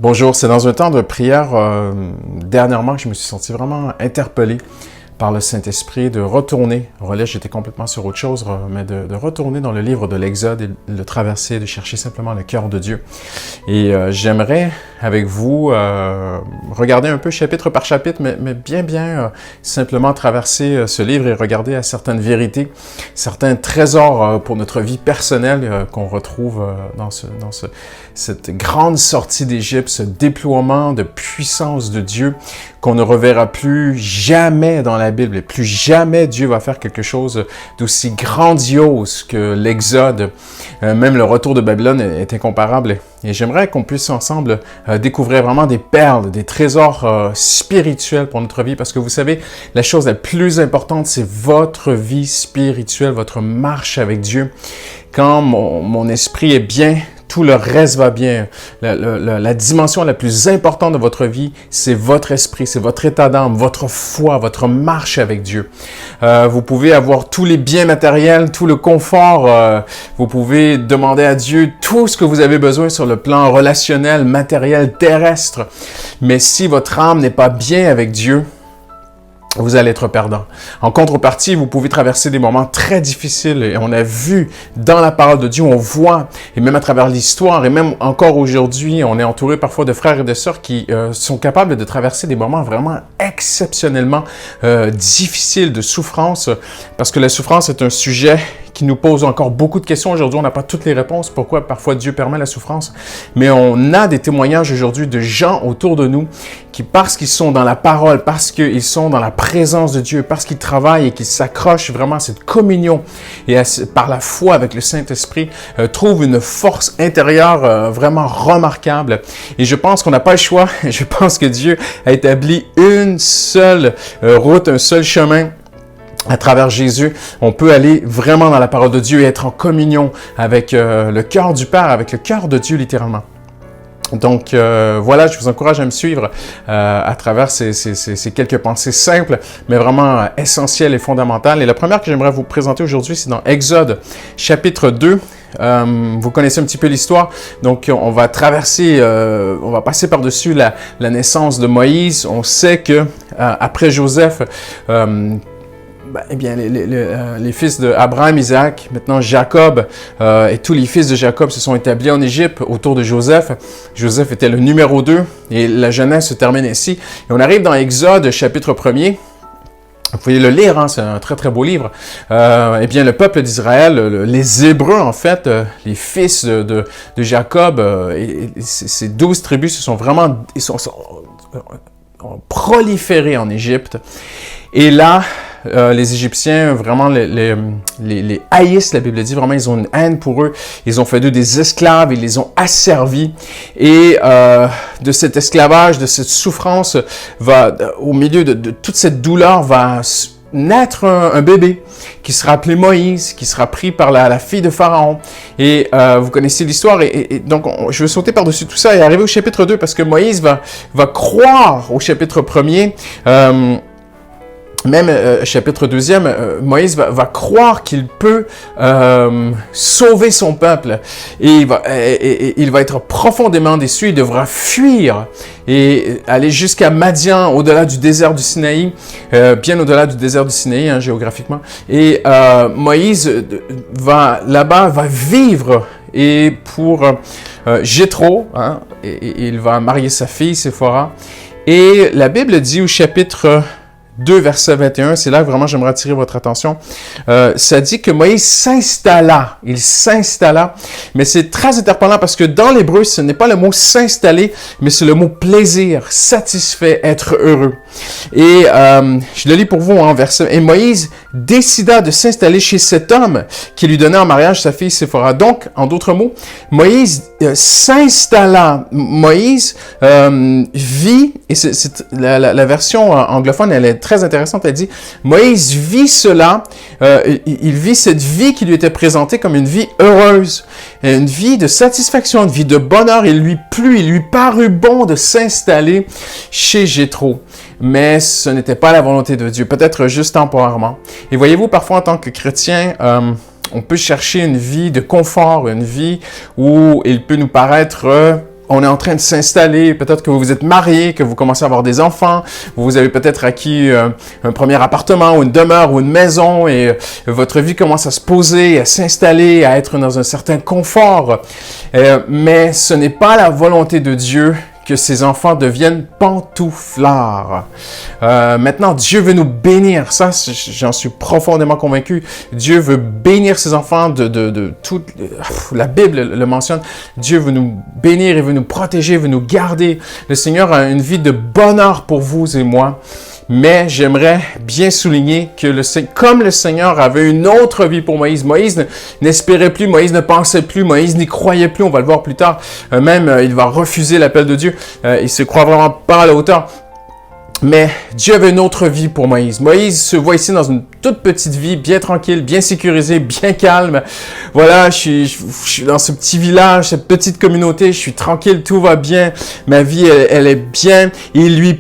Bonjour, c'est dans un temps de prière dernièrement que je me suis senti vraiment interpellé par le Saint-Esprit de retourner, relais, j'étais complètement sur autre chose, mais de retourner dans le livre de l'Exode et le traverser, de chercher simplement le cœur de Dieu. Et j'aimerais avec vous regarder un peu chapitre par chapitre, mais bien simplement traverser ce livre et regarder à certaines vérités, certains trésors pour notre vie personnelle qu'on retrouve dans cette grande sortie d'Égypte, ce déploiement de puissance de Dieu qu'on ne reverra plus jamais dans la Bible. Et plus jamais Dieu va faire quelque chose d'aussi grandiose que l'Exode. Même le retour de Babylone est incomparable. Et j'aimerais qu'on puisse ensemble découvrir vraiment des perles, des trésors spirituels pour notre vie. Parce que vous savez, la chose la plus importante, c'est votre vie spirituelle, votre marche avec Dieu. Quand mon esprit est bien, tout le reste va bien. La dimension la plus importante de votre vie, c'est votre esprit, c'est votre état d'âme, votre foi, votre marche avec Dieu. Vous pouvez avoir tous les biens matériels, tout le confort. Vous pouvez demander à Dieu tout ce que vous avez besoin sur le plan relationnel, matériel, terrestre. Mais si votre âme n'est pas bien avec Dieu, vous allez être perdant. En contrepartie, vous pouvez traverser des moments très difficiles et on a vu dans la parole de Dieu, on voit, et même à travers l'histoire, et même encore aujourd'hui, on est entouré parfois de frères et de sœurs qui sont capables de traverser des moments vraiment exceptionnellement difficiles de souffrance, parce que la souffrance est un sujet qui nous pose encore beaucoup de questions. Aujourd'hui, on n'a pas toutes les réponses. Pourquoi parfois Dieu permet la souffrance? Mais on a des témoignages aujourd'hui de gens autour de nous qui, parce qu'ils sont dans la parole, parce qu'ils sont dans la présence de Dieu, parce qu'ils travaillent et qu'ils s'accrochent vraiment à cette communion et par la foi avec le Saint-Esprit, trouvent une force intérieure vraiment remarquable. Et je pense qu'on n'a pas le choix. Je pense que Dieu a établi une seule route, un seul chemin. À travers Jésus, on peut aller vraiment dans la parole de Dieu et être en communion avec le cœur du Père, avec le cœur de Dieu littéralement. Donc voilà, je vous encourage à me suivre à travers ces quelques pensées simples, mais vraiment essentielles et fondamentales. Et la première que j'aimerais vous présenter aujourd'hui, c'est dans Exode, chapitre 2. Vous connaissez un petit peu l'histoire, donc on va traverser, on va passer par-dessus la naissance de Moïse. On sait que après Joseph, eh bien, les fils d'Abraham, Isaac, maintenant Jacob et tous les fils de Jacob se sont établis en Égypte autour de Joseph. Joseph était le numéro 2 et la jeunesse se termine ainsi. Et on arrive dans Exode, chapitre 1er. Vous pouvez le lire, hein, c'est un très très beau livre. Eh bien, le peuple d'Israël, les Hébreux en fait, les fils de Jacob, et ces 12 tribus se sont vraiment proliférés en Égypte. Et là, les Égyptiens, vraiment, les haïssent, la Bible dit, vraiment, ils ont une haine pour eux. Ils ont fait d'eux des esclaves, ils les ont asservis. Et de cet esclavage, de cette souffrance, au milieu de toute cette douleur, va naître un bébé qui sera appelé Moïse, qui sera pris par la fille de Pharaon. Et vous connaissez l'histoire. Et donc, je vais sauter par-dessus tout ça et arriver au chapitre 2, parce que Moïse va croire au chapitre 1er. Même chapitre 2e, Moïse va croire qu'il peut sauver son peuple et il va être profondément déçu. Il devra fuir et aller jusqu'à Madian, au-delà du désert du Sinaï, bien au-delà du désert du Sinaï, hein, géographiquement. Et Moïse va vivre. Et pour Jéthro, hein, et il va marier sa fille, Séphora. Et la Bible dit au chapitre 2, verset 21, c'est là que vraiment j'aimerais attirer votre attention. Ça dit que Moïse s'installa. Il s'installa. Mais c'est très interpellant parce que dans l'hébreu, ce n'est pas le mot s'installer, mais c'est le mot plaisir, satisfait, être heureux. Et je le lis pour vous en verset. Et Moïse décida de s'installer chez cet homme qui lui donnait en mariage sa fille Séphora. Donc, en d'autres mots, Moïse s'installa. Moïse vit, et c'est la version anglophone, elle est très intéressante, elle dit, Moïse vit cela, il vit cette vie qui lui était présentée comme une vie heureuse, une vie de satisfaction, une vie de bonheur. Il lui parut bon de s'installer chez Jéthro. Mais ce n'était pas la volonté de Dieu, peut-être juste temporairement. Et voyez-vous, parfois en tant que chrétien, on peut chercher une vie de confort, une vie où il peut nous paraître on est en train de s'installer, peut-être que vous vous êtes marié, que vous commencez à avoir des enfants, vous avez peut-être acquis un premier appartement ou une demeure ou une maison et votre vie commence à se poser, à s'installer, à être dans un certain confort. Mais ce n'est pas la volonté de Dieu que ses enfants deviennent pantouflards. Maintenant, Dieu veut nous bénir. Ça, j'en suis profondément convaincu. Dieu veut bénir ses enfants de toute... La Bible le mentionne. Dieu veut nous bénir, il veut nous protéger, il veut nous garder. Le Seigneur a une vie de bonheur pour vous et moi. Mais j'aimerais bien souligner que comme le Seigneur avait une autre vie pour Moïse, Moïse n'espérait plus, Moïse ne pensait plus, Moïse n'y croyait plus, on va le voir plus tard. Il va refuser l'appel de Dieu. Il se croit vraiment pas à la hauteur. Mais Dieu avait une autre vie pour Moïse. Moïse se voit ici dans une toute petite vie, bien tranquille, bien sécurisée, bien calme. Voilà, je suis dans ce petit village, cette petite communauté, je suis tranquille, tout va bien. Ma vie, elle est bien. Il lui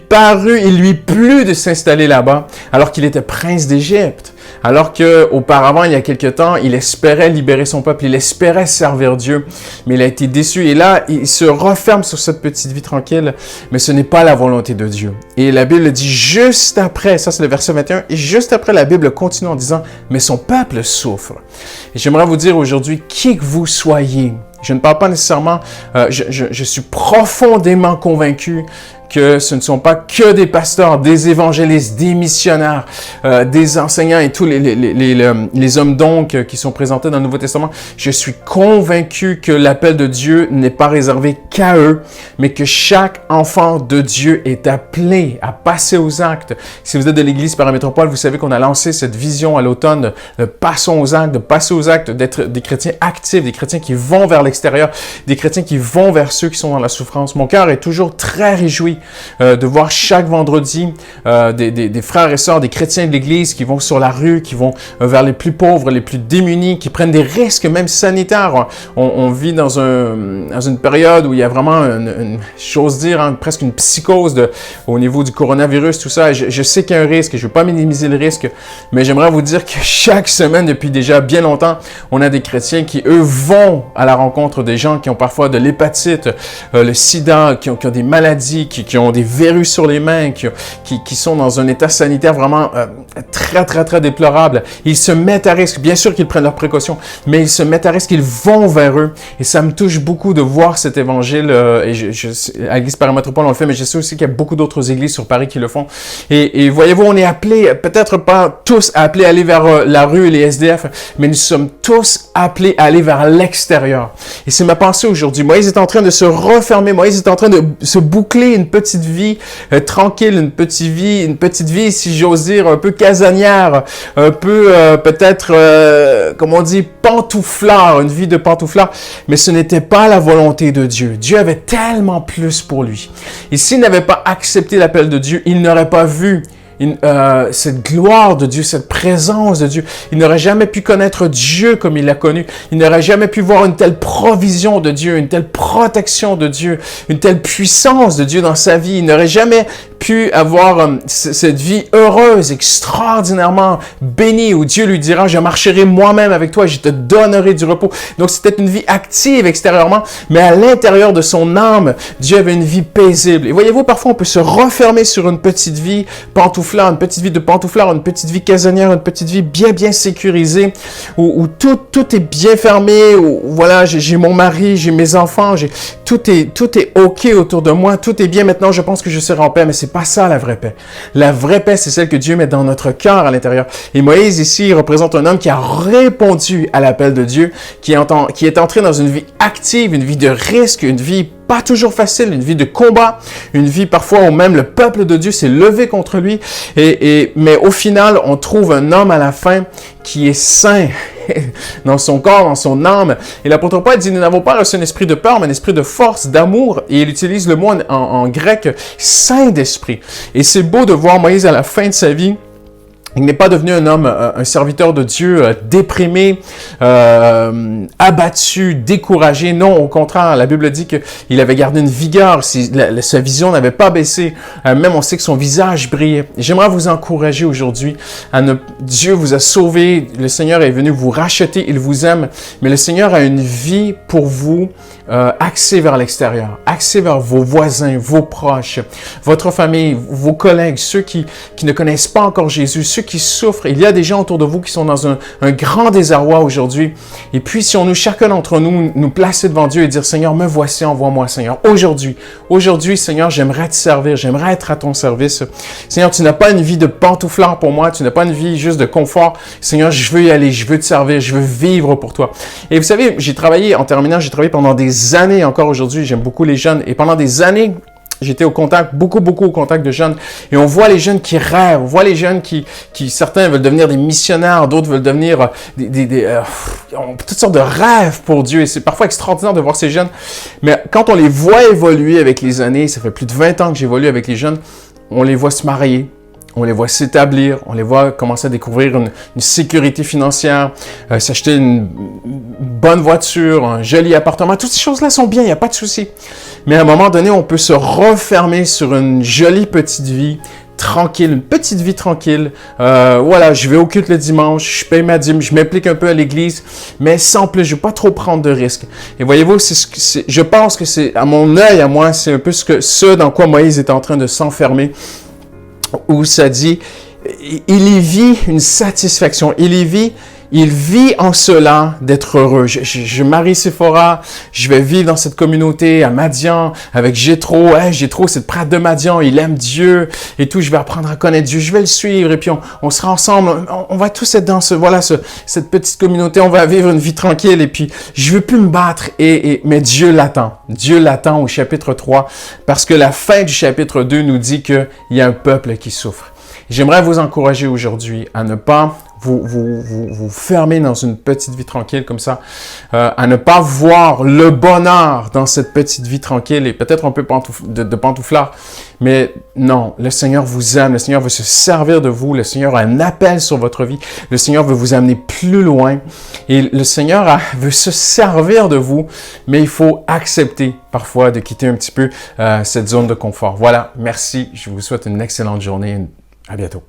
plut de s'installer là-bas, alors qu'il était prince d'Égypte. Alors qu'auparavant, il y a quelque temps, il espérait libérer son peuple, il espérait servir Dieu, mais il a été déçu. Et là, il se referme sur cette petite vie tranquille, mais ce n'est pas la volonté de Dieu. Et la Bible dit juste après, ça c'est le verset 21, et juste après, la Bible continue en disant, mais son peuple souffre. Et j'aimerais vous dire aujourd'hui, qui que vous soyez, je ne parle pas nécessairement, je suis profondément convaincu que ce ne sont pas que des pasteurs, des évangélistes, des missionnaires, des enseignants et tous les hommes donc qui sont présentés dans le Nouveau Testament. Je suis convaincu que l'appel de Dieu n'est pas réservé qu'à eux, mais que chaque enfant de Dieu est appelé à passer aux actes. Si vous êtes de l'Église Paramétropole, vous savez qu'on a lancé cette vision à l'automne de passons aux actes, de passer aux actes, d'être des chrétiens actifs, des chrétiens qui vont vers l'extérieur, des chrétiens qui vont vers ceux qui sont dans la souffrance. Mon cœur est toujours très réjoui de voir chaque vendredi des frères et sœurs, des chrétiens de l'Église qui vont sur la rue, qui vont vers les plus pauvres, les plus démunis, qui prennent des risques même sanitaires. On vit dans une période où il y a vraiment j'ose dire, presque une psychose au niveau du coronavirus, tout ça. Je sais qu'il y a un risque et je ne veux pas minimiser le risque, mais j'aimerais vous dire que chaque semaine, depuis déjà bien longtemps, on a des chrétiens qui, eux, vont à la rencontre des gens qui ont parfois de l'hépatite, le sida, qui ont des maladies, qui ont des verrues sur les mains, qui sont dans un état sanitaire vraiment très, très, très déplorable. Ils se mettent à risque. Bien sûr qu'ils prennent leurs précautions, mais ils se mettent à risque, ils vont vers eux. Et ça me touche beaucoup de voir cet évangile. À l'Église Paramétropole, on le fait, mais je sais aussi qu'il y a beaucoup d'autres églises sur Paris qui le font. Et voyez-vous, on est appelés, peut-être pas tous appelés à aller vers la rue et les SDF, mais nous sommes tous appelés à aller vers l'extérieur. Et c'est ma pensée aujourd'hui. Moïse est en train de se refermer. Moïse est en train de se boucler une petite vie tranquille, une petite vie, si j'ose dire, un peu casanière, un peu peut-être, comme on dit, pantouflard, une vie de pantouflard. Mais ce n'était pas la volonté de Dieu. Dieu avait tellement plus pour lui. Et s'il n'avait pas accepté l'appel de Dieu, il n'aurait pas vu cette gloire de Dieu, cette présence de Dieu. Il n'aurait jamais pu connaître Dieu comme il l'a connu. Il n'aurait jamais pu voir une telle provision de Dieu, une telle protection de Dieu, une telle puissance de Dieu dans sa vie. Il n'aurait jamais pu avoir cette vie heureuse, extraordinairement bénie, où Dieu lui dira, je marcherai moi-même avec toi, je te donnerai du repos. Donc c'était une vie active extérieurement, mais à l'intérieur de son âme, Dieu avait une vie paisible. Et voyez-vous, parfois on peut se refermer sur une petite vie pantouflard, une petite vie de pantouflard, une petite vie casanière, une petite vie bien sécurisée, où tout est bien fermé, où voilà, j'ai mon mari, j'ai mes enfants, tout est OK autour de moi, tout est bien maintenant, je pense que je serai en paix, mais c'est pas ça la vraie paix. La vraie paix, c'est celle que Dieu met dans notre cœur à l'intérieur. Et Moïse ici représente un homme qui a répondu à l'appel de Dieu, qui est entré dans une vie active, une vie de risque, une vie pas toujours facile, une vie de combat, une vie parfois où même le peuple de Dieu s'est levé contre lui. Mais au final, on trouve un homme à la fin qui est saint dans son corps, dans son âme. Et l'apôtre Paul dit, nous n'avons pas reçu un esprit de peur, mais un esprit de force, d'amour. Et il utilise le mot en grec, saint d'esprit. Et c'est beau de voir Moïse à la fin de sa vie Il n'est pas devenu un homme, un serviteur de Dieu déprimé, abattu, découragé. Non, au contraire, la Bible dit qu'il avait gardé une vigueur. Sa vision n'avait pas baissé. Même on sait que son visage brillait. J'aimerais vous encourager aujourd'hui. Dieu vous a sauvé. Le Seigneur est venu vous racheter. Il vous aime. Mais le Seigneur a une vie pour vous axée vers l'extérieur, axée vers vos voisins, vos proches, votre famille, vos collègues, ceux qui ne connaissent pas encore Jésus, ceux qui souffrent. Il y a des gens autour de vous qui sont dans un grand désarroi aujourd'hui. Et puis, si on nous, chacun d'entre nous, nous placer devant Dieu et dire, Seigneur, me voici, envoie-moi, Seigneur. Aujourd'hui, Seigneur, j'aimerais te servir, j'aimerais être à ton service. Seigneur, tu n'as pas une vie de pantouflard pour moi, tu n'as pas une vie juste de confort. Seigneur, je veux y aller, je veux te servir, je veux vivre pour toi. Et vous savez, j'ai travaillé pendant des années encore aujourd'hui, j'aime beaucoup les jeunes, et pendant des années, j'étais beaucoup au contact de jeunes, et on voit les jeunes qui rêvent, on voit les jeunes qui certains veulent devenir des missionnaires, d'autres veulent devenir ont toutes sortes de rêves pour Dieu, et c'est parfois extraordinaire de voir ces jeunes, mais quand on les voit évoluer avec les années, ça fait plus de 20 ans que j'évolue avec les jeunes, on les voit se marier, on les voit s'établir, on les voit commencer à découvrir une sécurité financière, s'acheter une bonne voiture, un joli appartement. Toutes ces choses-là sont bien, il n'y a pas de souci. Mais à un moment donné, on peut se refermer sur une jolie petite vie tranquille, une petite vie tranquille. Voilà, je vais au culte le dimanche, je paye ma dîme, je m'implique un peu à l'église, mais sans plus, je ne veux pas trop prendre de risques. Et voyez-vous, je pense que c'est, à mon œil, à moi, c'est un peu ce dans quoi Moïse est en train de s'enfermer, où ça dit, il y vit une satisfaction, il vit en cela d'être heureux. Je marie Séphora, je vais vivre dans cette communauté à Madian, avec Jéthro. Jéthro, c'est le prêtre de Madian, il aime Dieu et tout. Je vais apprendre à connaître Dieu, je vais le suivre et puis on sera ensemble. On va tous être dans cette petite communauté, on va vivre une vie tranquille et puis je veux plus me battre. Mais Dieu l'attend. Dieu l'attend au chapitre 3 parce que la fin du chapitre 2 nous dit qu'il y a un peuple qui souffre. J'aimerais vous encourager aujourd'hui à ne pas vous fermer dans une petite vie tranquille comme ça, à ne pas voir le bonheur dans cette petite vie tranquille et peut-être un peu de pantouflard, mais non, le Seigneur vous aime, le Seigneur veut se servir de vous, le Seigneur a un appel sur votre vie, le Seigneur veut vous amener plus loin et le Seigneur veut se servir de vous, mais il faut accepter parfois de quitter un petit peu cette zone de confort. Voilà, merci, je vous souhaite une excellente journée, à bientôt.